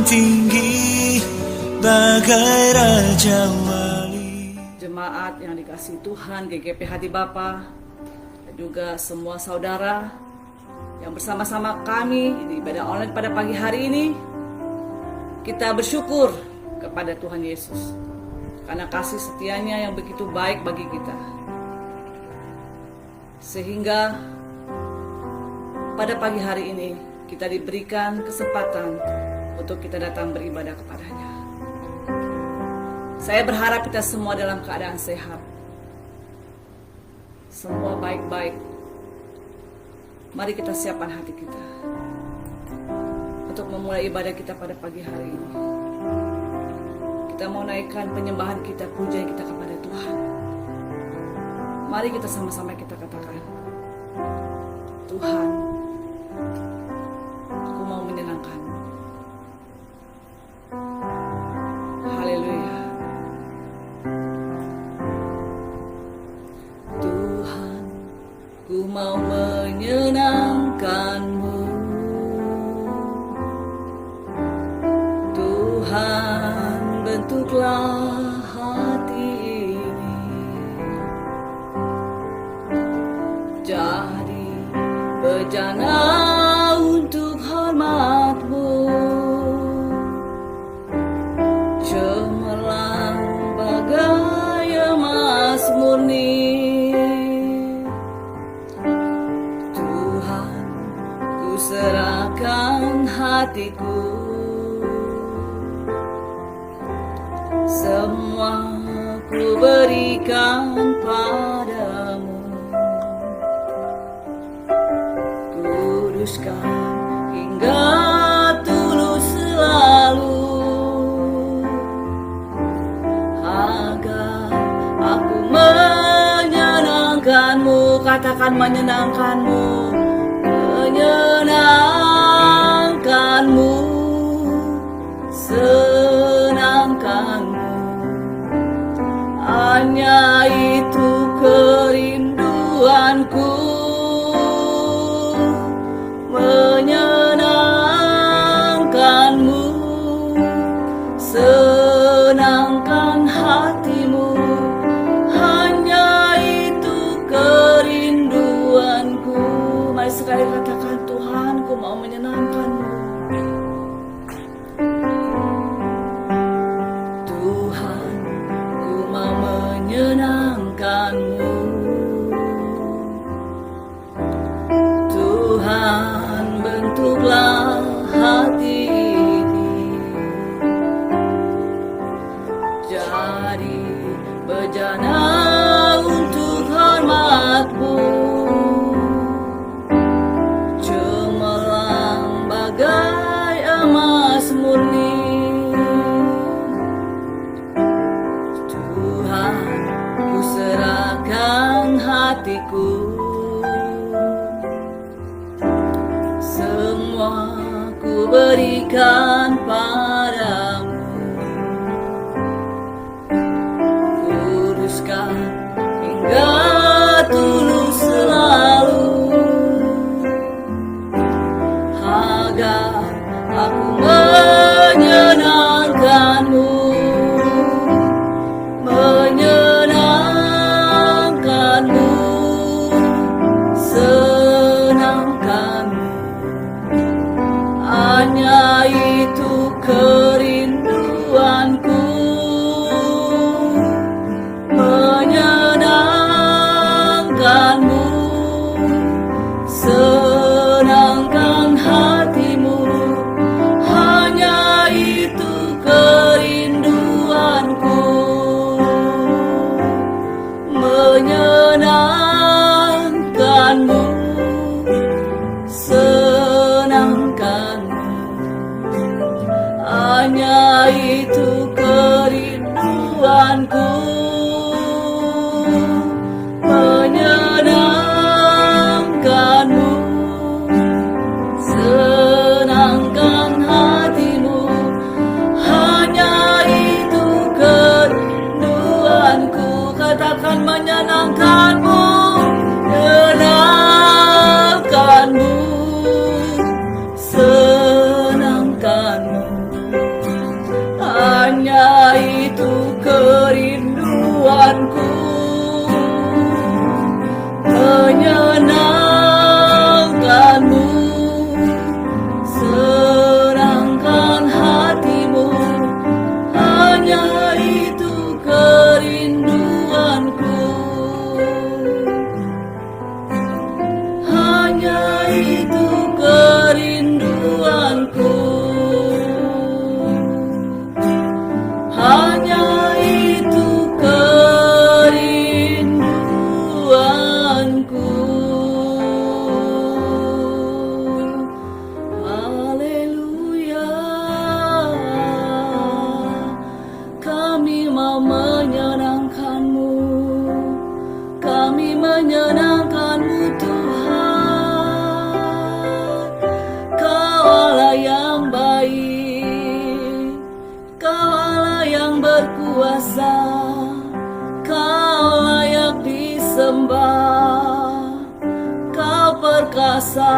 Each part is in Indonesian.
tinggi bagai Raja Wali. Jemaat yang dikasihi Tuhan, GGP Hati Bapa, dan juga semua saudara yang bersama-sama kami di ibadah online pada pagi hari ini, kita bersyukur kepada Tuhan Yesus karena kasih setianya yang begitu baik bagi kita, sehingga pada pagi hari ini kita diberikan kesempatan untuk kita datang beribadah kepadanya. Saya berharap kita semua dalam keadaan sehat, semua baik-baik. Mari kita siapkan hati kita untuk memulai ibadah kita pada pagi hari ini. Kita mau naikkan penyembahan kita, puja kita kepada Tuhan. Mari kita sama-sama kita katakan, Tuhan, aku mau menyenangkan-Mu. Haleluya. Tuhan, ku mau menyenangkan-Mu. Tuhan, bentuklah hati ini jadi bejana untuk hormat-Mu, cemerlang bagai emas murni. Tuhan, ku serahkan hatiku, semua ku berikan padamu. Kuduskan hingga tulus selalu, agar aku menyenangkan-Mu. Katakan menyenangkan-Mu, menyenangkan-Mu, senangkan-Mu. Hanya itu kerinduanku, menyenangkan-Mu, senangkan hati-Mu. Hanya itu kerinduanku. Mari sekali katakan, Tuhan, ku mau menyenangkan-Mu. Tuhan, ku mau menyenangkan-Mu. Tuhan, bentuklah hati ini jadi bejana untuk hormat-Mu, cemerlang bagai emas murni. Tuhan, ku serahkan hatiku, semua ku berikan padamu. Kuduskan hingga tulus selalu, agar aku menyenangkan-Mu, menyenangkan-Mu, senangkan-Mu. Hanya itu kerinduanku, menyenangkan-Mu, senangkan hati-Mu. Hanya itu kerinduanku, menyenangkan-Mu, senangkan-Mu. Hanya itu kerinduanku, menyenangkan-Mu, senangkan hati-Mu. Hanya itu kerinduanku. Katakan menyenangkan-Mu, menyenangkan-Mu, senangkan-Mu. itu kerinduanku, menyenangkanmu, senangkan hatimu, hanya itu kerinduanku, hanya itu kerinduanku, hanya itu kerinduanku. Haleluya, kami mau menyenangkanmu, kami menyenangkanmu Tuhan. Kau Allah yang baik, Kau Allah yang berkuasa, Kau layak disembah, Kau perkasa,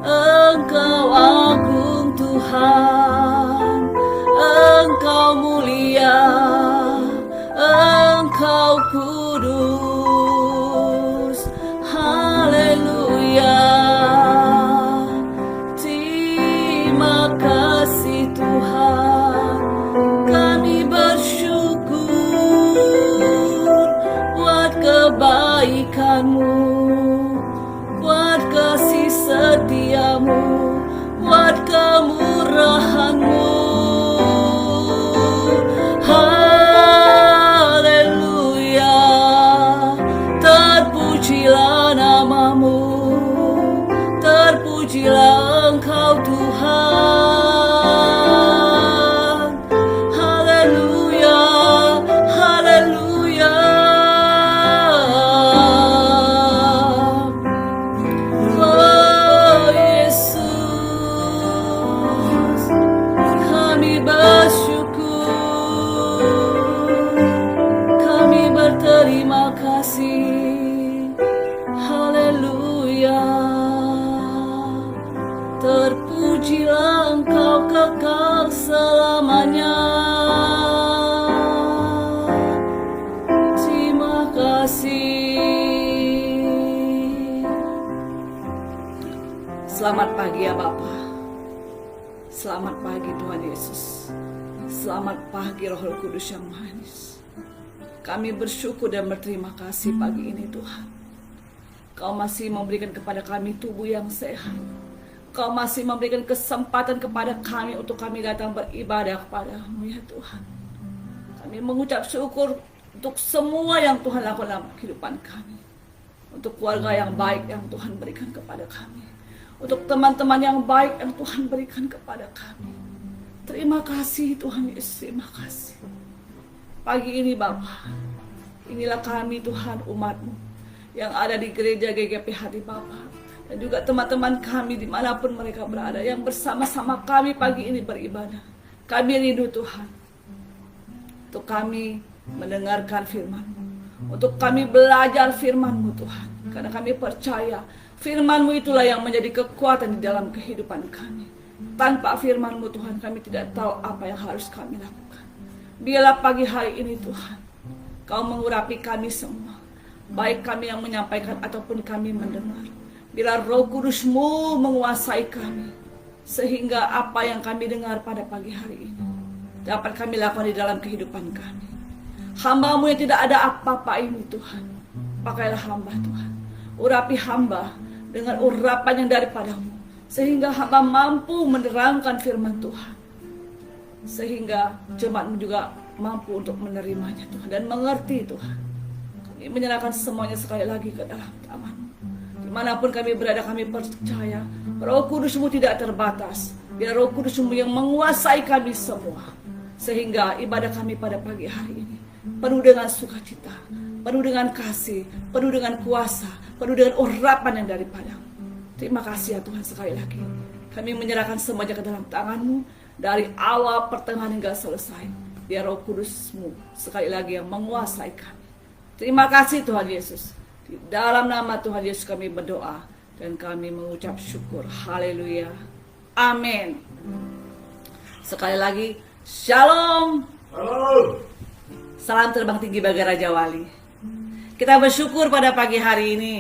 Engkau agung Tuhan, Engkau mulia, Engkau kudus. Haleluya, terima kasih Tuhan, kami bersyukur buat kebaikan-Mu, buat kasih setia-Mu, buat kemurahan-Mu. Haleluya, terpujilah nama-Mu, terpujilah Engkau Tuhan. Haleluya, haleluya. Oh Yesus, kami bersyukur, kami berterima kasih. Haleluya, terpujilah Engkau kekal selamanya. Terima kasih. Selamat pagi ya Bapa. Selamat pagi Tuhan Yesus. Selamat pagi Roh Kudus yang manis. Kami bersyukur dan berterima kasih pagi ini Tuhan. Kau masih memberikan kepada kami tubuh yang sehat. Kau masih memberikan kesempatan kepada kami untuk kami datang beribadah kepada-Mu ya Tuhan. Kami mengucap syukur untuk semua yang Tuhan lakukan dalam kehidupan kami. Untuk keluarga yang baik yang Tuhan berikan kepada kami. Untuk teman-teman yang baik yang Tuhan berikan kepada kami. Terima kasih Tuhan Yesus, terima kasih. Pagi ini Bapa, inilah kami Tuhan umat-Mu yang ada di gereja GGP Hati Bapa. Dan juga teman-teman kami dimanapun mereka berada yang bersama-sama kami pagi ini beribadah. Kami rindu Tuhan untuk kami mendengarkan firman-Mu, untuk kami belajar firman-Mu Tuhan. Karena kami percaya firman-Mu itulah yang menjadi kekuatan di dalam kehidupan kami. Tanpa firman-Mu Tuhan, kami tidak tahu apa yang harus kami lakukan. Biarlah pagi hari ini Tuhan, Kau mengurapi kami semua, baik kami yang menyampaikan ataupun kami mendengar. Bila Roh Kudus-Mu menguasai kami, sehingga apa yang kami dengar pada pagi hari ini dapat kami lakukan di dalam kehidupan kami. Hamba-Mu yang tidak ada apa-apa ini Tuhan, pakailah hamba Tuhan. Urapi hamba dengan urapan yang daripada-Mu, sehingga hamba mampu menerangkan firman Tuhan, sehingga jemaat-Mu juga mampu untuk menerimanya Tuhan dan mengerti Tuhan. Kami menyerahkan semuanya sekali lagi ke dalam tangan-Mu. Dimanapun kami berada, kami percaya Roh Kudus-Mu tidak terbatas. Biar Roh Kudus-Mu yang menguasai kami semua, sehingga ibadah kami pada pagi hari ini penuh dengan sukacita, penuh dengan kasih, penuh dengan kuasa, penuh dengan urapan yang daripada-Mu. Terima kasih ya Tuhan, sekali lagi kami menyerahkan semuanya ke dalam tangan-Mu, dari awal pertengahan hingga selesai. Biar Roh Kudus-Mu sekali lagi yang menguasai kami. Terima kasih Tuhan Yesus. Di dalam nama Tuhan Yesus kami berdoa dan kami mengucap syukur. Haleluya. Amin. Sekali lagi Shalom. Halo. Salam terbang tinggi bagi Raja Wali. Kita bersyukur pada pagi hari ini.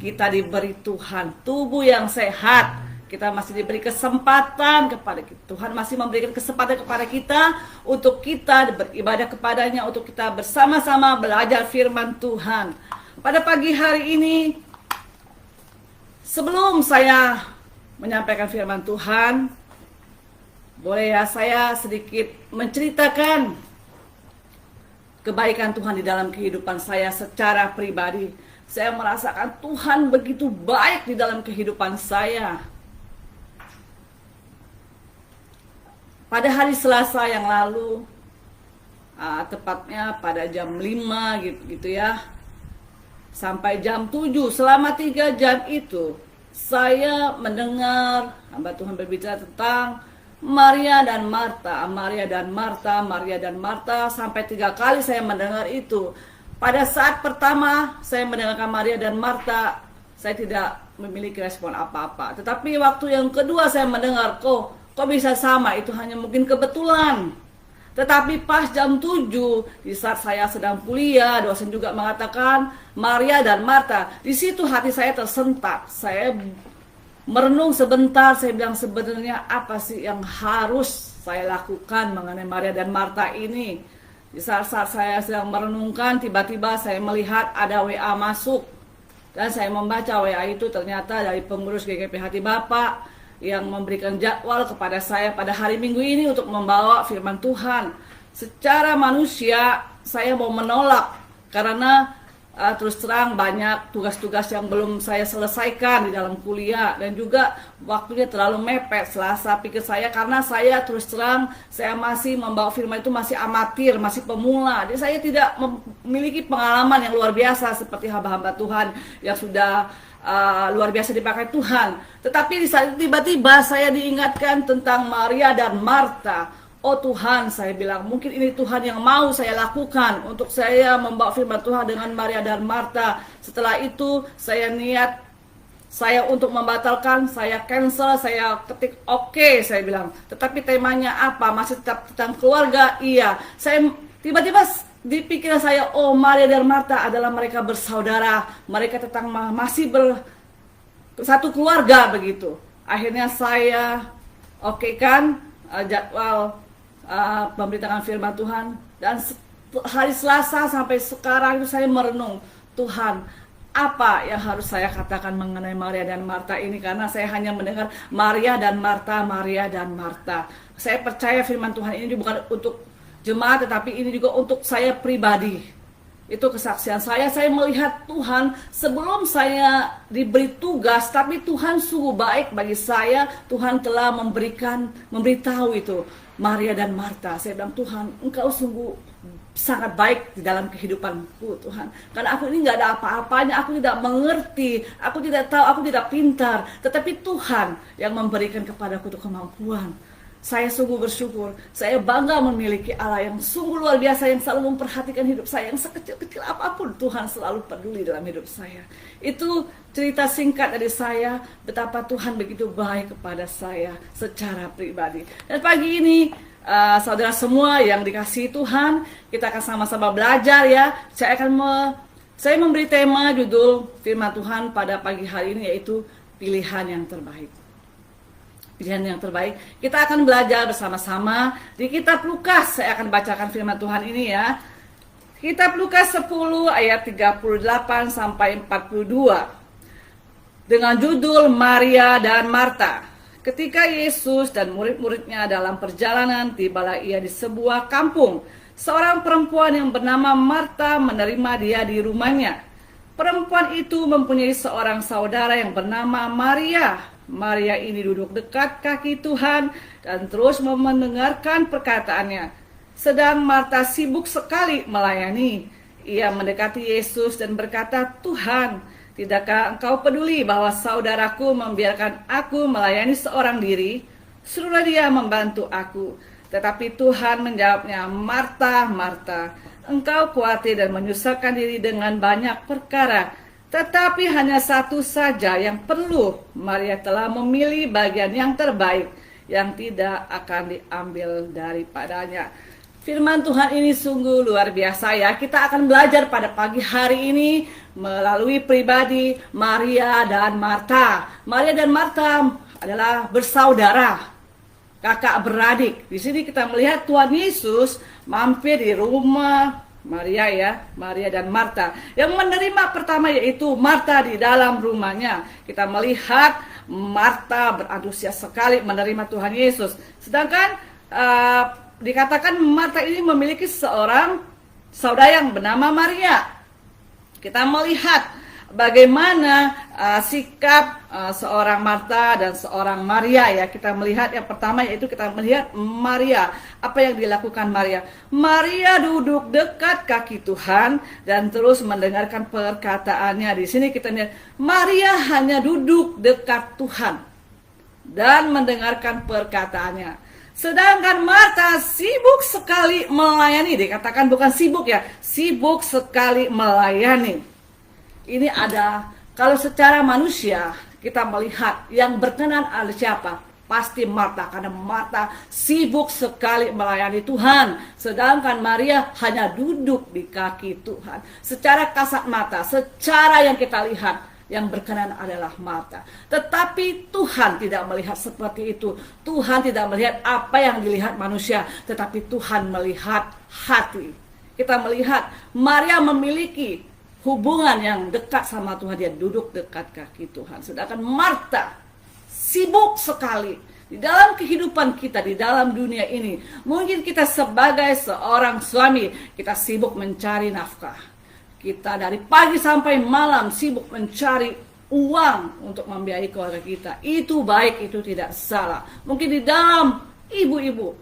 Kita diberi Tuhan tubuh yang sehat. Kita masih diberi kesempatan kepada kita. Tuhan masih memberikan kesempatan kepada kita untuk kita beribadah kepadanya, untuk kita bersama-sama belajar firman Tuhan. Pada pagi hari ini, sebelum saya menyampaikan firman Tuhan, boleh ya saya sedikit menceritakan kebaikan Tuhan di dalam kehidupan saya secara pribadi. Saya merasakan Tuhan begitu baik di dalam kehidupan saya. Pada hari Selasa yang lalu, tepatnya pada jam 5 gitu ya, sampai jam 7, selama 3 jam itu, saya mendengar hamba Tuhan berbicara tentang Maria dan Marta, Maria dan Marta, Maria dan Marta, sampai 3 kali saya mendengar itu. Pada saat pertama saya mendengarkan Maria dan Marta, saya tidak memiliki respon apa-apa. Tetapi waktu yang kedua saya mendengar, kok bisa sama, itu hanya mungkin kebetulan. Tetapi pas jam 7, di saat saya sedang kuliah, dosen juga mengatakan Maria dan Marta. Di situ hati saya tersentak. Saya merenung sebentar, saya bilang sebenarnya apa sih yang harus saya lakukan mengenai Maria dan Marta ini. Di saat-saat saya sedang merenungkan, tiba-tiba saya melihat ada WA masuk. Dan saya membaca WA itu ternyata dari pengurus GKP Hati Bapa yang memberikan jadwal kepada saya pada hari Minggu ini untuk membawa firman Tuhan. Secara manusia saya mau menolak karena terus terang banyak tugas-tugas yang belum saya selesaikan di dalam kuliah, dan juga waktunya terlalu mepet. Selasa pikir saya, karena saya terus terang saya masih membawa firman itu masih amatir, masih pemula. Jadi saya tidak memiliki pengalaman yang luar biasa seperti hamba-hamba Tuhan yang sudah luar biasa dipakai Tuhan. Tetapi di saat itu tiba-tiba saya diingatkan tentang Maria dan Marta. Oh Tuhan, saya bilang, mungkin ini Tuhan yang mau saya lakukan untuk saya membawa firman Tuhan dengan Maria dan Marta. Setelah itu saya niat saya untuk membatalkan, saya cancel, saya ketik oke, saya bilang. Tetapi temanya apa? Masih tetap tentang keluarga? Iya. Saya tiba-tiba di pikiran saya, oh Maria dan Marta adalah mereka bersaudara, mereka masih satu keluarga begitu. Akhirnya saya okekan jadwal pemberitakan firman Tuhan, dan hari Selasa sampai sekarang itu saya merenung, Tuhan, apa yang harus saya katakan mengenai Maria dan Marta ini, karena saya hanya mendengar Maria dan Marta, Maria dan Marta. Saya percaya firman Tuhan ini bukan untuk jemaat, tetapi ini juga untuk saya pribadi. Itu kesaksian saya melihat Tuhan sebelum saya diberi tugas, tapi Tuhan sungguh baik bagi saya. Tuhan telah memberitahu itu Maria dan Marta. Saya bilang, Tuhan, Engkau sungguh sangat baik di dalam kehidupanku, Tuhan. Karena aku ini nggak ada apa-apanya, aku tidak mengerti, aku tidak tahu, aku tidak pintar. Tetapi Tuhan yang memberikan kepadaku itu kemampuan. Saya sungguh bersyukur, saya bangga memiliki Allah yang sungguh luar biasa, yang selalu memperhatikan hidup saya, yang sekecil-kecil apapun Tuhan selalu peduli dalam hidup saya. Itu cerita singkat dari saya, betapa Tuhan begitu baik kepada saya secara pribadi. Dan pagi ini, saudara semua yang dikasihi Tuhan, kita akan sama-sama belajar ya. Saya memberi tema judul firman Tuhan pada pagi hari ini, yaitu pilihan yang terbaik. Pilihan yang terbaik. Kita akan belajar bersama-sama di kitab Lukas. Saya akan bacakan firman Tuhan ini ya. Kitab Lukas 10 ayat 38 sampai 42. Dengan judul Maria dan Marta. Ketika Yesus dan murid-muridnya dalam perjalanan, tibalah ia di sebuah kampung. Seorang perempuan yang bernama Marta menerima dia di rumahnya. Perempuan itu mempunyai seorang saudara yang bernama Maria. Maria ini duduk dekat kaki Tuhan dan terus mendengarkan perkataannya. Sedang Marta sibuk sekali melayani. Ia mendekati Yesus dan berkata, Tuhan, tidakkah Engkau peduli bahwa saudaraku membiarkan aku melayani seorang diri? Suruhlah dia membantu aku. Tetapi Tuhan menjawabnya, Marta, Marta, engkau khawatir dan menyusahkan diri dengan banyak perkara. Tetapi hanya satu saja yang perlu. Maria telah memilih bagian yang terbaik. yang tidak akan diambil daripadanya. Firman Tuhan ini sungguh luar biasa ya. Kita akan belajar pada pagi hari ini melalui pribadi Maria dan Marta. Maria dan Marta adalah bersaudara, kakak beradik. Di sini kita melihat Tuhan Yesus mampir di rumah Maria ya, Maria dan Marta. Yang menerima pertama yaitu Marta di dalam rumahnya. Kita melihat Marta berantusias sekali menerima Tuhan Yesus. Sedangkan dikatakan Marta ini memiliki seorang saudara yang bernama Maria. Kita melihat bagaimana sikap seorang Marta dan seorang Maria ya. Kita melihat yang pertama yaitu kita melihat Maria. Apa yang dilakukan Maria? Maria duduk dekat kaki Tuhan dan terus mendengarkan perkataannya. Di sini kita lihat Maria hanya duduk dekat Tuhan dan mendengarkan perkataannya. Sedangkan Marta sibuk sekali melayani. Dikatakan bukan sibuk ya, sibuk sekali melayani. Ini ada, kalau secara manusia kita melihat yang berkenan ada siapa? Pasti Marta, karena Marta sibuk sekali melayani Tuhan. Sedangkan Maria hanya duduk di kaki Tuhan. Secara kasat mata, secara yang kita lihat, yang berkenan adalah Marta. Tetapi Tuhan tidak melihat seperti itu. Tuhan tidak melihat apa yang dilihat manusia, tetapi Tuhan melihat hati. Kita melihat Maria memiliki hubungan yang dekat sama Tuhan. Dia duduk dekat kaki Tuhan. Sedangkan Marta sibuk sekali di dalam kehidupan kita, di dalam dunia ini. Mungkin kita sebagai seorang suami, kita sibuk mencari nafkah. Kita dari pagi sampai malam sibuk mencari uang untuk membiayai keluarga kita. Itu baik, itu tidak salah. Mungkin di dalam ibu-ibu,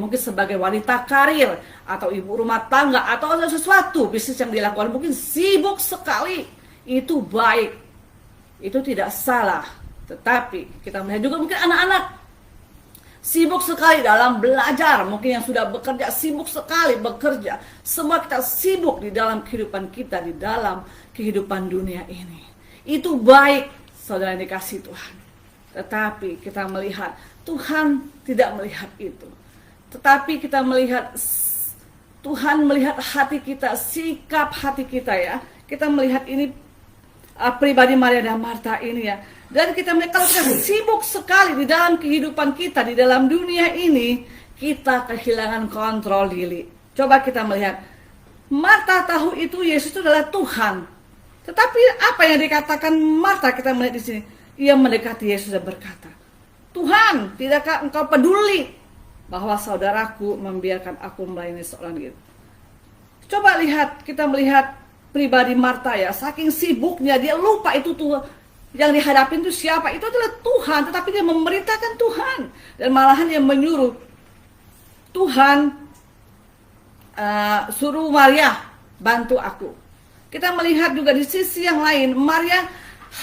mungkin sebagai wanita karir, atau ibu rumah tangga, atau ada sesuatu bisnis yang dilakukan, mungkin sibuk sekali. Itu baik, itu tidak salah. Tetapi kita melihat juga mungkin anak-anak sibuk sekali dalam belajar. Mungkin yang sudah bekerja sibuk sekali bekerja. Semua kita sibuk di dalam kehidupan kita, di dalam kehidupan dunia ini. Itu baik, saudara yang dikasihi Tuhan. Tetapi kita melihat Tuhan tidak melihat itu. Tetapi kita melihat Tuhan melihat hati kita, sikap hati kita ya. Kita melihat ini pribadi Maria dan Marta ini ya. Dan kita melihat kalau kita sibuk sekali di dalam kehidupan kita, di dalam dunia ini, kita kehilangan kontrol diri. Coba kita melihat, Marta tahu itu Yesus itu adalah Tuhan. Tetapi apa yang dikatakan Marta, kita melihat di sini, ia mendekati Yesus dan berkata, Tuhan, tidakkah engkau peduli bahwa saudaraku membiarkan aku melayani seorang diri? Coba lihat, kita melihat pribadi Marta ya, saking sibuknya dia lupa itu Tuhan. Yang dihadapin itu siapa? Itu adalah Tuhan. Tetapi dia memerintahkan Tuhan. Dan malahan dia menyuruh Tuhan, suruh Maria bantu aku. Kita melihat juga di sisi yang lain, Maria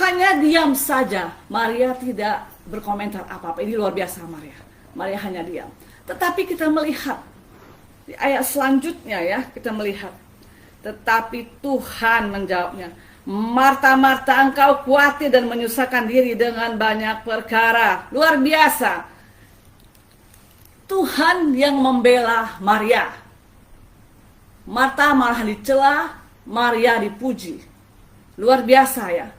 hanya diam saja. Maria tidak berkomentar apa-apa. Ini luar biasa Maria. Maria hanya diam. Tetapi kita melihat di ayat selanjutnya ya, kita melihat. Tetapi Tuhan menjawabnya, Marta, Marta, engkau khawatir dan menyusahkan diri dengan banyak perkara. Luar biasa. Tuhan yang membela Maria. Marta malah dicela, Maria dipuji. Luar biasa ya.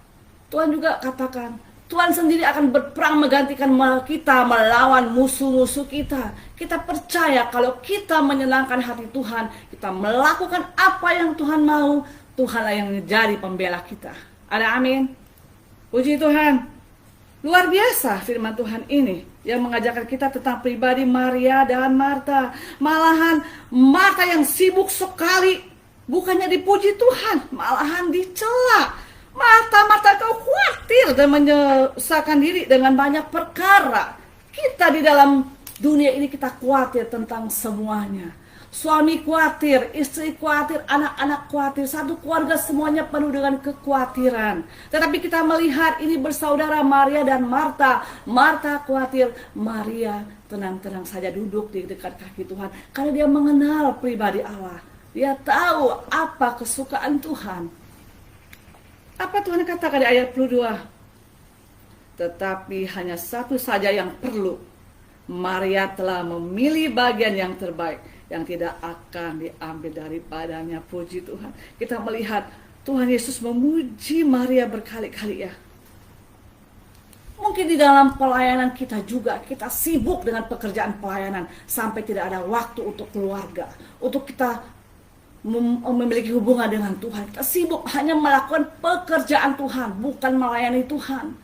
Tuhan juga katakan, Tuhan sendiri akan berperang menggantikan kita melawan musuh-musuh kita. Kita percaya kalau kita menyenangkan hati Tuhan, kita melakukan apa yang Tuhan mau, Tuhanlah yang menjadi pembela kita. Ada amin? Puji Tuhan. Luar biasa firman Tuhan ini yang mengajarkan kita tentang pribadi Maria dan Marta. Malahan Marta yang sibuk sekali, bukannya dipuji Tuhan, malahan dicela. Marta, kau khawatir dan menyusahkan diri dengan banyak perkara. Kita di dalam dunia ini kita khawatir tentang semuanya. Suami khawatir, istri khawatir, anak-anak khawatir, satu keluarga semuanya penuh dengan kekhawatiran. Tetapi kita melihat ini bersaudara Maria dan Marta. Marta khawatir, Maria tenang-tenang saja duduk di dekat kaki Tuhan. Karena dia mengenal pribadi Allah. Dia tahu apa kesukaan Tuhan. Apa Tuhan katakan di ayat 22? Tetapi hanya satu saja yang perlu. Maria telah memilih bagian yang terbaik yang tidak akan diambil daripadanya. Puji Tuhan. Kita melihat Tuhan Yesus memuji Maria berkali-kali ya. Mungkin di dalam pelayanan kita juga, kita sibuk dengan pekerjaan pelayanan sampai tidak ada waktu untuk keluarga, untuk kita memiliki hubungan dengan Tuhan. Kita sibuk hanya melakukan pekerjaan Tuhan, bukan melayani Tuhan.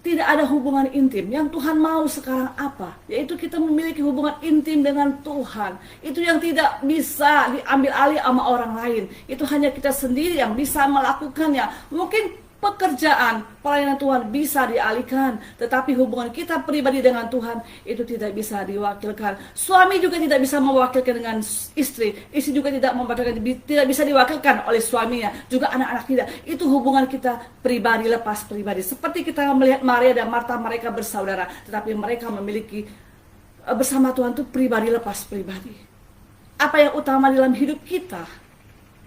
Tidak ada hubungan intim. Yang Tuhan mau sekarang apa? Yaitu kita memiliki hubungan intim dengan Tuhan. Itu yang tidak bisa diambil alih sama orang lain. Itu hanya kita sendiri yang bisa melakukannya. Mungkin pekerjaan pelayanan Tuhan bisa dialihkan, tetapi hubungan kita pribadi dengan Tuhan itu tidak bisa diwakilkan. Suami juga tidak bisa mewakilkan dengan istri juga tidak bisa diwakilkan oleh suaminya, juga anak-anak tidak. Itu hubungan kita pribadi lepas pribadi. Seperti kita melihat Maria dan Marta, mereka bersaudara, tetapi mereka memiliki bersama Tuhan itu pribadi lepas pribadi. Apa yang utama dalam hidup kita?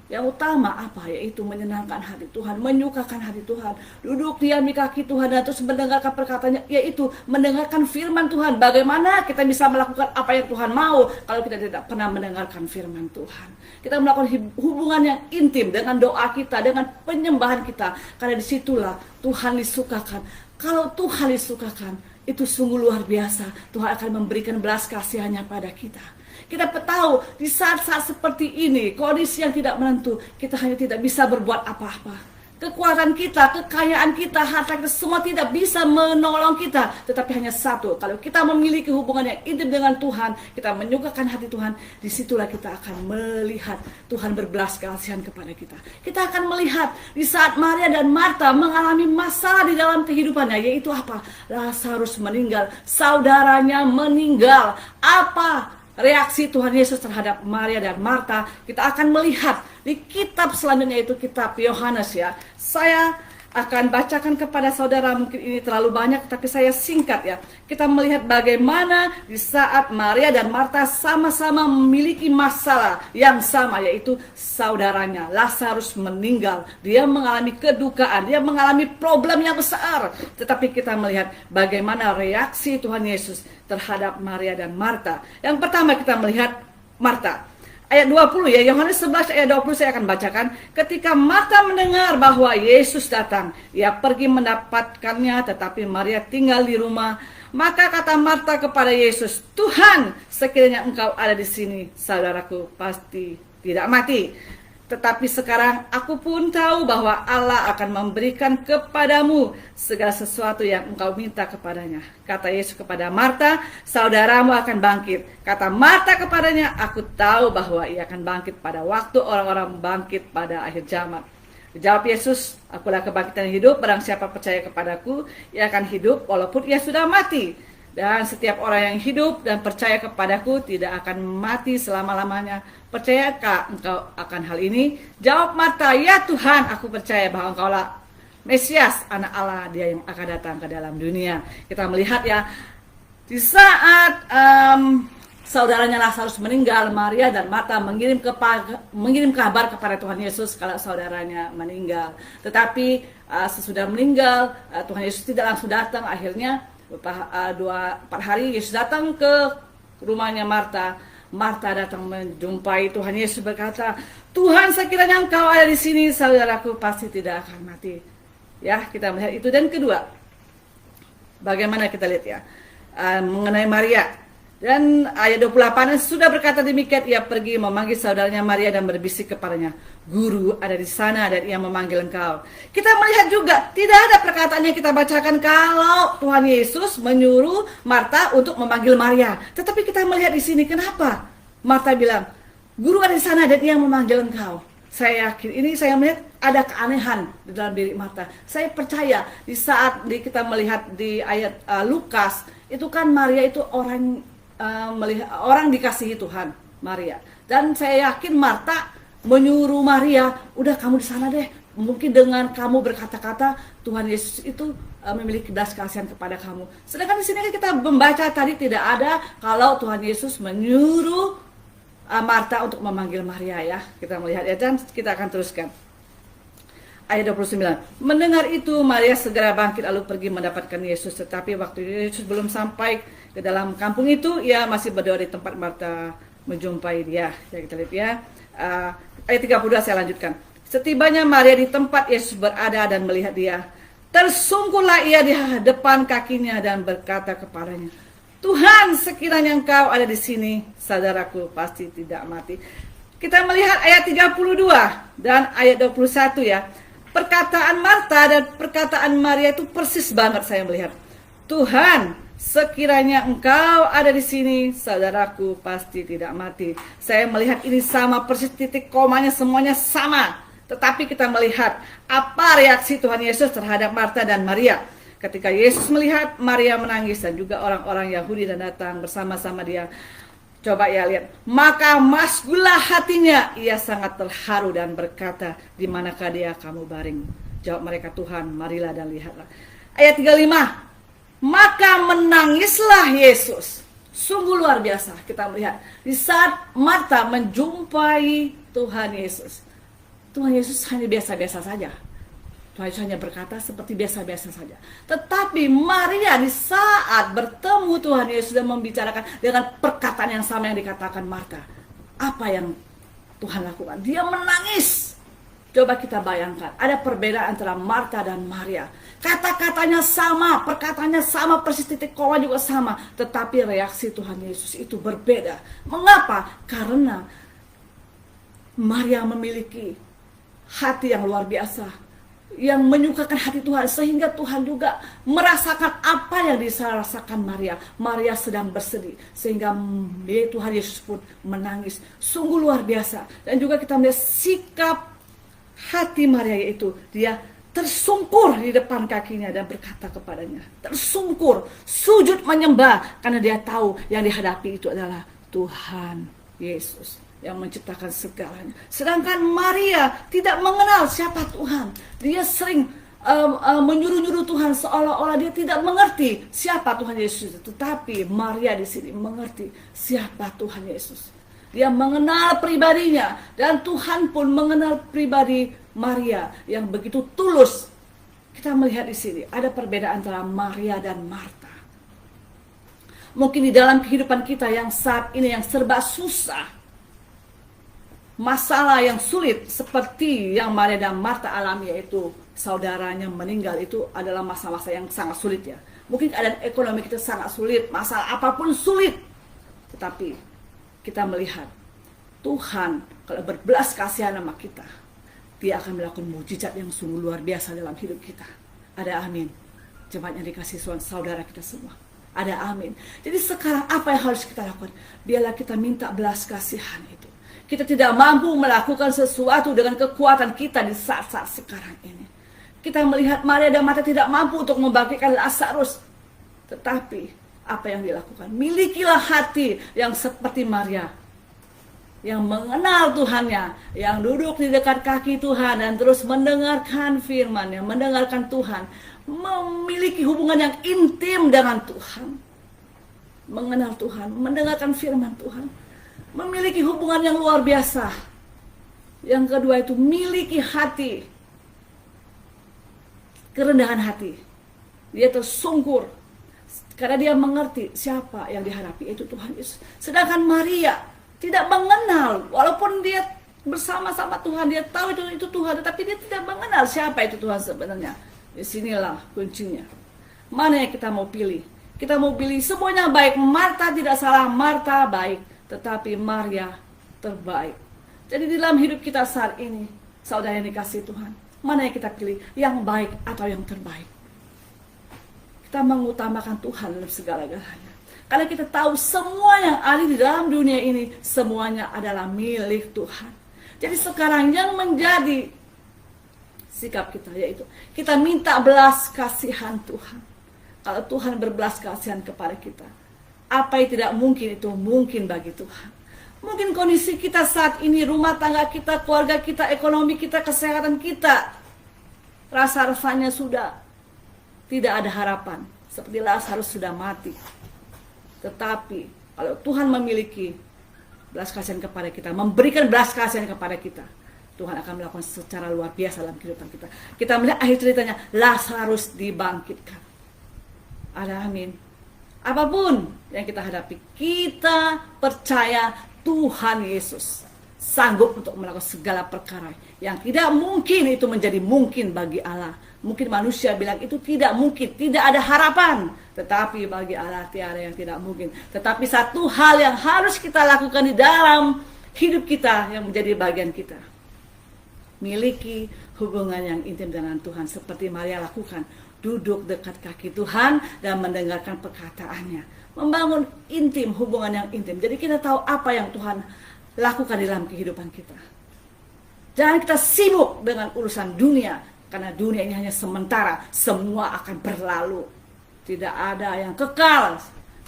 Yang utama apa? Yaitu menyenangkan hati Tuhan, menyukakan hati Tuhan, duduk diam di kaki Tuhan dan terus mendengarkan perkataannya, yaitu mendengarkan firman Tuhan. Bagaimana kita bisa melakukan apa yang Tuhan mau kalau kita tidak pernah mendengarkan firman Tuhan? Kita melakukan hubungan yang intim dengan doa kita, dengan penyembahan kita, karena disitulah Tuhan disukakan. Kalau Tuhan disukakan, itu sungguh luar biasa. Tuhan akan memberikan belas kasihannya pada kita. Kita tahu di saat-saat seperti ini, kondisi yang tidak menentu, kita hanya tidak bisa berbuat apa-apa. Kekuatan kita, kekayaan kita, harta kita semua tidak bisa menolong kita. Tetapi hanya satu, kalau kita memiliki hubungan yang intim dengan Tuhan, kita menyukakan hati Tuhan, disitulah kita akan melihat Tuhan berbelas kasihan kepada kita. Kita akan melihat di saat Maria dan Marta mengalami masalah di dalam kehidupannya, yaitu apa? Lazarus meninggal, saudaranya meninggal. Apa reaksi Tuhan Yesus terhadap Maria dan Marta? Kita akan melihat di kitab selanjutnya, yaitu kitab Yohanes ya. Saya akan bacakan kepada saudara, mungkin ini terlalu banyak tapi saya singkat ya. Kita melihat bagaimana di saat Maria dan Marta sama-sama memiliki masalah yang sama, yaitu saudaranya Lazarus meninggal. Dia mengalami kedukaan, dia mengalami problem yang besar. Tetapi kita melihat bagaimana reaksi Tuhan Yesus terhadap Maria dan Marta. Yang pertama kita melihat Marta. Ayat 20 ya, Yohanes 11 ayat 20 saya akan bacakan. Ketika Marta mendengar bahwa Yesus datang, ia pergi mendapatkannya, tetapi Maria tinggal di rumah. Maka kata Marta kepada Yesus, "Tuhan, sekiranya Engkau ada di sini, saudaraku pasti tidak mati. Tetapi sekarang aku pun tahu bahwa Allah akan memberikan kepadamu segala sesuatu yang engkau minta kepadanya." Kata Yesus kepada Marta, "Saudaramu akan bangkit." Kata Marta kepadanya, "Aku tahu bahwa ia akan bangkit pada waktu orang-orang bangkit pada akhir zaman." Jawab Yesus, "Akulah kebangkitan yang hidup. Barang siapa percaya kepadaku, ia akan hidup walaupun ia sudah mati. Dan setiap orang yang hidup dan percaya kepadaku tidak akan mati selama-lamanya. Percayakah engkau akan hal ini?" Jawab Marta, "Ya Tuhan, aku percaya bahwa Engkaulah Mesias, anak Allah, dia yang akan datang ke dalam dunia." Kita melihat ya, di saat saudaranya Lazarus meninggal, Maria dan Marta mengirim kabar kepada Tuhan Yesus kalau saudaranya meninggal. Tetapi sesudah meninggal, Tuhan Yesus tidak langsung datang. Akhirnya 4 hari Yesus datang ke rumahnya Marta. Marta datang menjumpai Tuhan Yesus, berkata, "Tuhan, sekiranya Engkau ada di sini, saudaraku pasti tidak akan mati." Ya, kita melihat itu. Dan kedua, bagaimana kita lihat ya, mengenai Maria. Dan ayat 28, sudah berkata demikian, ia pergi memanggil saudaranya Maria dan berbisik kepadanya, "Guru ada di sana dan ia memanggil engkau." Kita melihat juga, tidak ada perkataan yang kita bacakan kalau Tuhan Yesus menyuruh Marta untuk memanggil Maria. Tetapi kita melihat di sini, kenapa Marta bilang, "Guru ada di sana dan ia memanggil engkau." Saya yakin ini, saya melihat ada keanehan di dalam diri Marta. Saya percaya di saat kita melihat di ayat Lukas, itu kan Maria itu orang dikasihi Tuhan, Maria. Dan saya yakin Marta menyuruh Maria, "Udah kamu di sana deh. Mungkin dengan kamu berkata-kata, Tuhan Yesus itu memiliki belas kasihan kepada kamu." Sedangkan di sini kita membaca tadi tidak ada kalau Tuhan Yesus menyuruh Marta untuk memanggil Maria ya. Kita melihat ya, dan kita akan teruskan. Ayat 29. Mendengar itu, Maria segera bangkit lalu pergi mendapatkan Yesus. Tetapi waktu Yesus belum sampai ke dalam kampung itu, ia masih berdoa di tempat Marta menjumpai dia. Ya, kita lihat ya. Ayat 32 saya lanjutkan. Setibanya Maria di tempat Yesus berada dan melihat dia, tersungkurlah ia di depan kakinya dan berkata kepadanya, Tuhan, sekiranya Engkau ada di sini, saudaraku pasti tidak mati. Kita melihat ayat 32 dan ayat 21 ya. Perkataan Marta dan perkataan Maria itu persis banget saya melihat. Tuhan, sekiranya Engkau ada di sini, saudaraku pasti tidak mati. Saya melihat ini sama persis, titik komanya semuanya sama. Tetapi kita melihat apa reaksi Tuhan Yesus terhadap Marta dan Maria. Ketika Yesus melihat Maria menangis dan juga orang-orang Yahudi dan datang bersama-sama dia. Coba ya lihat. Maka masgulah hatinya. Ia sangat terharu dan berkata, di manakah dia kamu baring? Jawab mereka, Tuhan, marilah dan lihatlah. Ayat 35. Maka menangislah Yesus. Sungguh luar biasa kita melihat. Di saat Marta menjumpai Tuhan Yesus. Tuhan Yesus hanya biasa-biasa saja. Tuhan Yesus hanya berkata seperti biasa-biasa saja. Tetapi Maria di saat bertemu Tuhan Yesus dan membicarakan dengan perkataan yang sama yang dikatakan Marta. Apa yang Tuhan lakukan? Dia menangis. Coba kita bayangkan. Ada perbedaan antara Marta dan Maria. Kata-katanya sama, perkataannya sama, persis titik koma juga sama. Tetapi reaksi Tuhan Yesus itu berbeda. Mengapa? Karena Maria memiliki hati yang luar biasa, yang menyukakan hati Tuhan, sehingga Tuhan juga merasakan apa yang dirasakan Maria. Maria sedang bersedih, sehingga Tuhan Yesus pun menangis. Sungguh luar biasa. Dan juga kita melihat sikap hati Maria, yaitu dia tersungkur di depan kakinya dan berkata kepadanya, tersungkur, sujud menyembah, karena dia tahu yang dihadapi itu adalah Tuhan Yesus yang menciptakan segalanya. Sedangkan Maria tidak mengenal siapa Tuhan. Dia sering menyuruh-nyuruh Tuhan, seolah-olah dia tidak mengerti siapa Tuhan Yesus. Tetapi Maria di sini mengerti siapa Tuhan Yesus. Dia mengenal pribadinya, dan Tuhan pun mengenal pribadi Maria yang begitu tulus. Kita melihat di sini ada perbedaan antara Maria dan Marta. Mungkin di dalam kehidupan kita yang saat ini yang serba susah, masalah yang sulit seperti yang Maria dan Marta alami, yaitu saudaranya meninggal, itu adalah masa-masa yang sangat sulit ya. Mungkin keadaan ekonomi kita sangat sulit, masalah apapun sulit. Tetapi kita melihat Tuhan kalau berbelas kasihan sama kita, Dia akan melakukan mujizat yang sungguh luar biasa dalam hidup kita. Ada amin. Jemaat yang dikasih Tuhan, saudara kita semua. Ada amin. Jadi sekarang apa yang harus kita lakukan? Biarlah kita minta belas kasihan itu. Kita tidak mampu melakukan sesuatu dengan kekuatan kita di saat-saat sekarang ini. Kita melihat Maria dan Marta tidak mampu untuk membangkitkan Lazarus. Tetapi apa yang dilakukan? Milikilah hati yang seperti Maria, yang mengenal Tuhannya, yang duduk di dekat kaki Tuhan dan terus mendengarkan firman-Nya, mendengarkan Tuhan, memiliki hubungan yang intim dengan Tuhan, mengenal Tuhan, mendengarkan firman Tuhan, memiliki hubungan yang luar biasa. Yang kedua itu miliki hati, kerendahan hati. Dia tersungkur karena dia mengerti siapa yang dihadapi, itu Tuhan Yesus. Sedangkan Maria tidak mengenal, walaupun dia bersama-sama Tuhan, dia tahu itu Tuhan, tetapi dia tidak mengenal siapa itu Tuhan sebenarnya. Disinilah kuncinya. Mana yang kita mau pilih? Kita mau pilih semuanya baik. Marta tidak salah, Marta baik, tetapi Maria terbaik. Jadi dalam hidup kita saat ini, saudara yang dikasih Tuhan, mana yang kita pilih? Yang baik atau yang terbaik? Kita mengutamakan Tuhan dalam segala-galanya. Karena kita tahu semua yang ada di dalam dunia ini, semuanya adalah milik Tuhan. Jadi sekarang yang menjadi sikap kita, yaitu kita minta belas kasihan Tuhan. Kalau Tuhan berbelas kasihan kepada kita, apa yang tidak mungkin itu mungkin bagi Tuhan. Mungkin kondisi kita saat ini, rumah tangga kita, keluarga kita, ekonomi kita, kesehatan kita, rasa-rasanya sudah tidak ada harapan, seperti Lazarus sudah mati. Tetapi kalau Tuhan memiliki belas kasihan kepada kita, memberikan belas kasihan kepada kita, Tuhan akan melakukan secara luar biasa dalam kehidupan kita. Kita melihat akhir ceritanya, Lazarus dibangkitkan. Ada amin. Apapun yang kita hadapi, kita percaya Tuhan Yesus sanggup untuk melakukan segala perkara yang tidak mungkin itu menjadi mungkin bagi Allah. Mungkin manusia bilang itu tidak mungkin, tidak ada harapan. Tetapi bagi Allah tiada yang tidak mungkin. Tetapi satu hal yang harus kita lakukan di dalam hidup kita yang menjadi bagian kita, miliki hubungan yang intim dengan Tuhan seperti Maria lakukan. Duduk dekat kaki Tuhan dan mendengarkan perkataannya. Membangun intim, hubungan yang intim. Jadi kita tahu apa yang Tuhan lakukan di dalam kehidupan kita. Jangan kita sibuk dengan urusan dunia, karena dunia ini hanya sementara, semua akan berlalu. Tidak ada yang kekal,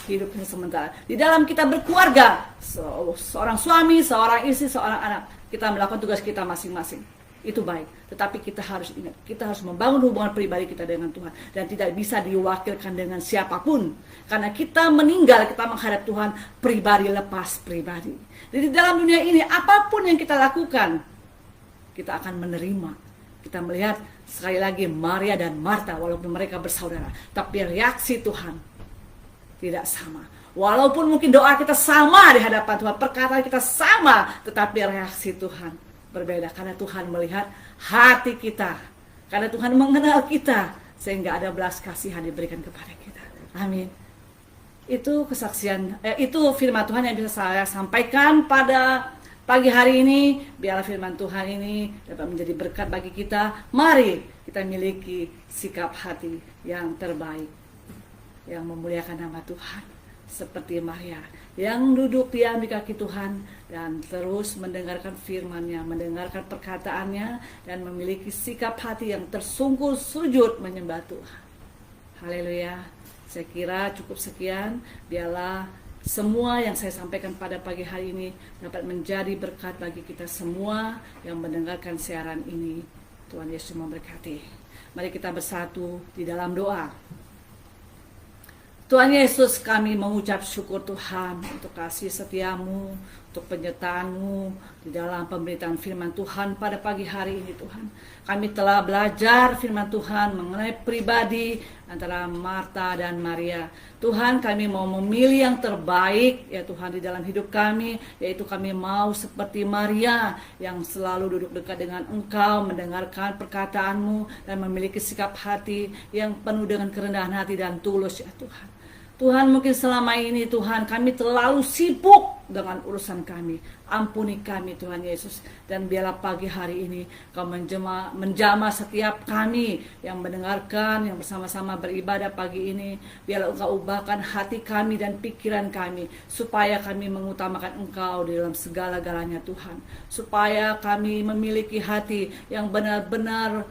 hidupnya sementara. Di dalam kita berkeluarga, seorang suami, seorang istri, seorang anak, kita melakukan tugas kita masing-masing. Itu baik, tetapi kita harus ingat, kita harus membangun hubungan pribadi kita dengan Tuhan. Dan tidak bisa diwakilkan dengan siapapun. Karena kita meninggal, kita menghadap Tuhan pribadi lepas pribadi. Jadi dalam dunia ini, apapun yang kita lakukan, kita akan menerima. Kita melihat sekali lagi Maria dan Marta, walaupun mereka bersaudara, tapi reaksi Tuhan tidak sama. Walaupun mungkin doa kita sama di hadapan Tuhan, perkataan kita sama, tetapi reaksi Tuhan berbeda. Karena Tuhan melihat hati kita, karena Tuhan mengenal kita, sehingga ada belas kasihan diberikan kepada kita. Amin. Itu kesaksian, itu firman Tuhan yang bisa saya sampaikan pada pagi hari ini. Biarlah firman Tuhan ini dapat menjadi berkat bagi kita. Mari kita miliki sikap hati yang terbaik, yang memuliakan nama Tuhan, seperti Maria yang duduk diam di kaki Tuhan dan terus mendengarkan firman-Nya, mendengarkan perkataannya, dan memiliki sikap hati yang tersungkur sujud menyembah Tuhan. Haleluya. Saya kira cukup sekian. Biarlah semua yang saya sampaikan pada pagi hari ini dapat menjadi berkat bagi kita semua yang mendengarkan siaran ini. Tuhan Yesus memberkati. Mari kita bersatu di dalam doa. Tuhan Yesus, kami mengucap syukur Tuhan untuk kasih setiamu, untuk penyertaan-Mu di dalam pemberitaan firman Tuhan pada pagi hari ini Tuhan. Kami telah belajar firman Tuhan mengenai pribadi antara Marta dan Maria. Tuhan, kami mau memilih yang terbaik ya Tuhan di dalam hidup kami, yaitu kami mau seperti Maria yang selalu duduk dekat dengan Engkau, mendengarkan perkataan-Mu dan memiliki sikap hati yang penuh dengan kerendahan hati dan tulus ya Tuhan. Tuhan, mungkin selama ini Tuhan kami terlalu sibuk dengan urusan kami. Ampuni kami Tuhan Yesus. Dan biarlah pagi hari ini Kau menjamah setiap kami yang mendengarkan, yang bersama-sama beribadah pagi ini. Biarlah Engkau ubahkan hati kami dan pikiran kami, supaya kami mengutamakan Engkau di dalam segala-galanya Tuhan. Supaya kami memiliki hati yang benar-benar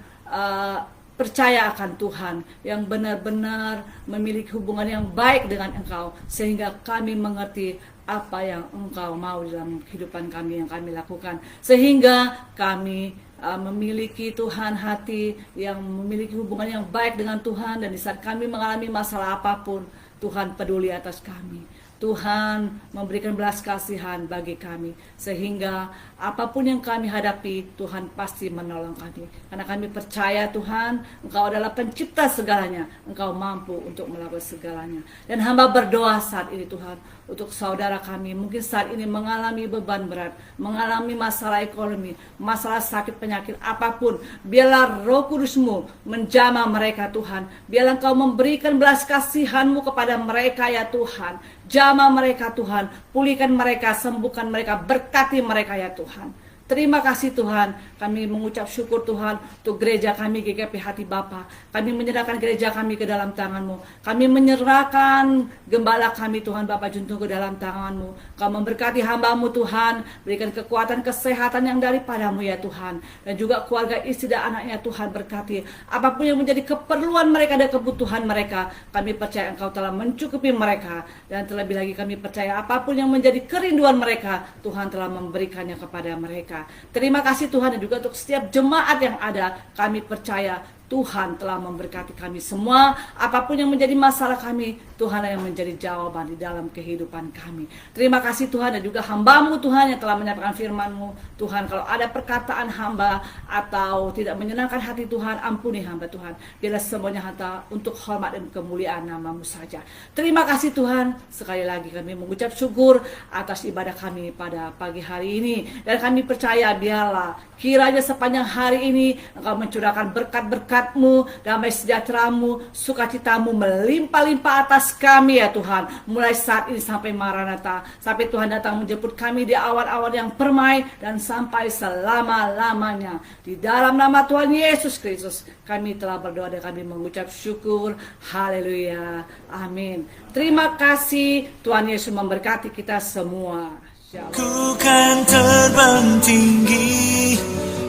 percaya akan Tuhan, yang benar-benar memiliki hubungan yang baik dengan Engkau, sehingga kami mengerti apa yang Engkau mau dalam kehidupan kami yang kami lakukan, sehingga kami memiliki Tuhan hati yang memiliki hubungan yang baik dengan Tuhan. Dan di saat kami mengalami masalah apapun, Tuhan peduli atas kami. Tuhan memberikan belas kasihan bagi kami, sehingga apapun yang kami hadapi, Tuhan pasti menolong kami. Karena kami percaya Tuhan, Engkau adalah pencipta segalanya, Engkau mampu untuk melakukan segalanya. Dan hamba berdoa saat ini Tuhan, untuk saudara kami mungkin saat ini mengalami beban berat, mengalami masalah ekonomi, masalah sakit penyakit apapun. Biarlah Roh Kudus-Mu menjamah mereka Tuhan. Biarlah Engkau memberikan belas kasihan-Mu kepada mereka ya Tuhan. Jamah mereka Tuhan, pulihkan mereka, sembuhkan mereka, berkati mereka ya Tuhan. Terima kasih Tuhan, kami mengucap syukur Tuhan untuk gereja kami GKP Hati Bapa. Kami menyerahkan gereja kami ke dalam tangan-Mu. Kami menyerahkan gembala kami Tuhan Bapak Juntung ke dalam tangan-Mu. Kau memberkati hamba-Mu Tuhan, berikan kekuatan kesehatan yang daripada-Mu ya Tuhan. Dan juga keluarga istri dan anaknya Tuhan berkati. Apapun yang menjadi keperluan mereka dan kebutuhan mereka, kami percaya Engkau telah mencukupi mereka. Dan terlebih lagi kami percaya apapun yang menjadi kerinduan mereka, Tuhan telah memberikannya kepada mereka. Terima kasih Tuhan, dan juga untuk setiap jemaat yang ada, kami percaya Tuhan telah memberkati kami semua. Apapun yang menjadi masalah kami, Tuhan yang menjadi jawaban di dalam kehidupan kami. Terima kasih Tuhan, dan juga hamba-Mu Tuhan yang telah menyampaikan firman-Mu. Tuhan, kalau ada perkataan hamba atau tidak menyenangkan hati Tuhan, ampuni hamba Tuhan. Biarlah semuanya hanya untuk hormat dan kemuliaan nama-Mu saja. Terima kasih Tuhan. Sekali lagi kami mengucap syukur atas ibadah kami pada pagi hari ini. Dan kami percaya biarlah kiranya sepanjang hari ini Engkau mencurahkan berkat-berkat-Mu, damai sejahtera-Mu, sukacita-Mu melimpah-limpah atas kami ya Tuhan. Mulai saat ini sampai Maranatha, sampai Tuhan datang menjemput kami di awan-awan yang permai dan sampai selama-lamanya. Di dalam nama Tuhan Yesus Kristus kami telah berdoa dan kami mengucap syukur. Haleluya. Amin. Terima kasih. Tuhan Yesus memberkati kita semua. Shalom. Ku kan terbang tinggi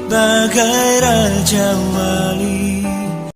bagai Raja Wali.